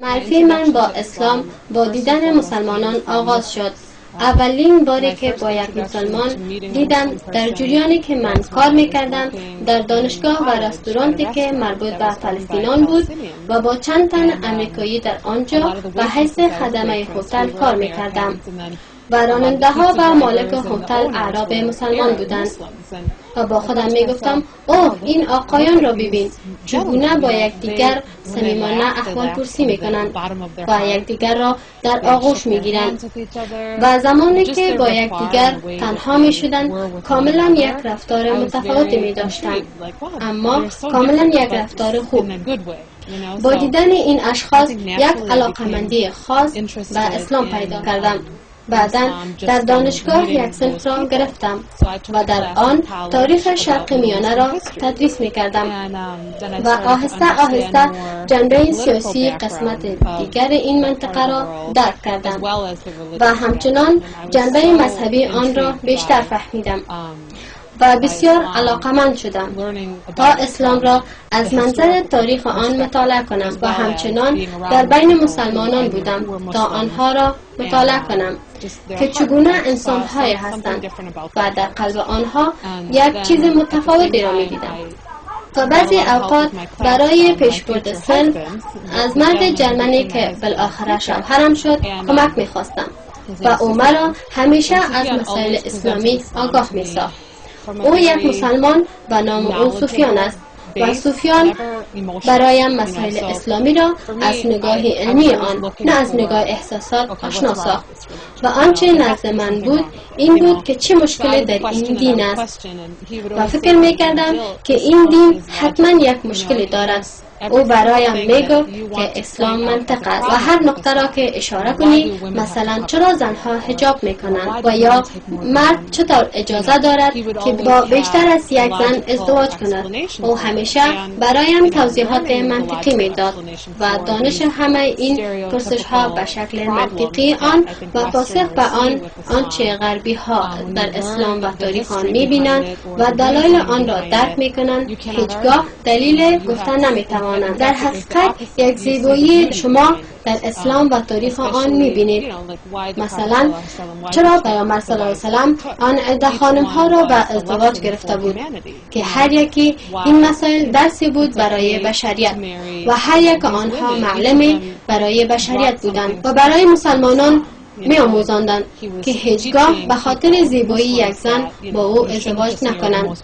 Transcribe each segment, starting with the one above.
معرفی من با اسلام با دیدن مسلمانان آغاز شد. اولین باری که با یک مسلمان دیدم در جریانی که من کار میکردم در دانشگاه و رستورانتی که مربوط به فلسطینیان بود و با چند تن امریکایی در آنجا به حیث خدمه هتل کار میکردم و راننده ها و مالک هتل اعراب مسلمان بودند و با خودم می گفتم اوه این آقایان را ببین چگونه با یکدیگر صمیمانه احوال پرسی می کنند و یکدیگر را در آغوش می گیرند و زمانی که با یکدیگر تنها می شدند کاملا یک رفتار متفاوتی می داشتند، اما کاملا یک رفتار خوب. با دیدن این اشخاص یک علاقمندی خاص به اسلام پیدا کردم. بعدا در دانشگاه یک صنف را گرفتم و در آن تاریخ شرق میانه را تدریس می کردم و آهسته آهسته جنبه سیاسی قسمت دیگر این منطقه را درک کردم و همچنان جنبه مذهبی آن را بیشتر فهمیدم و بسیار علاقمند شدم تا اسلام را از منظر تاریخ آن مطالعه کنم و همچنان در بین مسلمانان بودم تا آنها را مطالعه کنم که چگونه انسان‌های هستند و در قلب آنها یک چیز متفاوتی را می‌دیدم. و بعضی اوقات برای پیشبرد صلح از مرد جرمنی که بالاخره شوهرم شد کمک می‌خواستم و او مرا همیشه از مسائل اسلامی آگاه می‌ساخت. او یک مسلمان و نام او سفیان است و سفیان برایم مسائل اسلامی را از نگاه علمی آن نه از نگاه احساسات آشنا ساخت و آنچه نزد من بود این بود که چه مشکلی در این دین است و فکر می کردم که این دین حتما یک مشکلی دارد. او برایم میگفت که اسلام منطق است و هر نقطه را که اشاره کنی، مثلا چرا زنها حجاب میکنند و یا مرد چطور اجازه دارد که با بیشتر از یک زن ازدواج کند، او همیشه برایم توضیحات منطقی میداد و دانش همه این پرسش ها به شکل منطقی آن و پاسخ به آن آنچه غربی ها در اسلام و تاریخ آن میبینند و دلایل آن را درک میکنند هیچگاه دلیل گفتن نمیتوانند. در حقیقت یک زیبایی شما در اسلام و تاریخ آن می‌بینید. مثلا چرا پیامبر صلی الله علیه و سلم آن عده خانم‌ها را به ازدواج گرفته بود که هر یکی این مسائل درسی بود برای بشریت و هر یک آنها معلمی برای بشریت بودند و برای مسلمانان می آموزاندند که هیچگاه به خاطر زیبایی یک زن با او ازدواج نکنند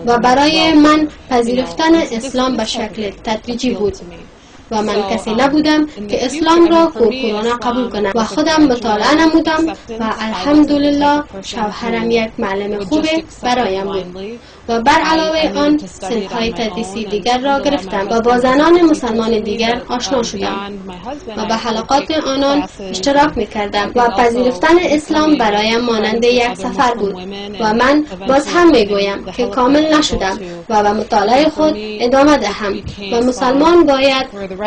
و برای من پذیرفتن اسلام به شکل تدریجی بود و من کسی نبودم که اسلام را کورکورانه قبول کنم و خودم مطالعه نمودم و الحمدلله شوهرم یک معلم خوب برایم بود و بر علاوه آن صنف‌های تدریسی دیگر را گرفتم و با زنان مسلمان دیگر آشنا شدم و به حلقات آنان اشتراک می‌کردم و پذیرفتن اسلام برایم مانند یک سفر بود و من باز هم میگویم که کامل نشدم و به مطالعه خود ادامه دهم و مسلمان باید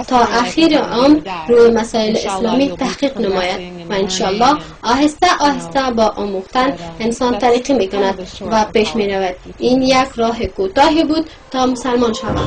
تا اخیر عمر روی مسائل اسلامی تحقیق نماید و انشالله آهسته آهسته با آموختن انسان ترقی می‌کند و پیش می‌رود. این یک راه کوتاهی بود تا مسلمان شوم.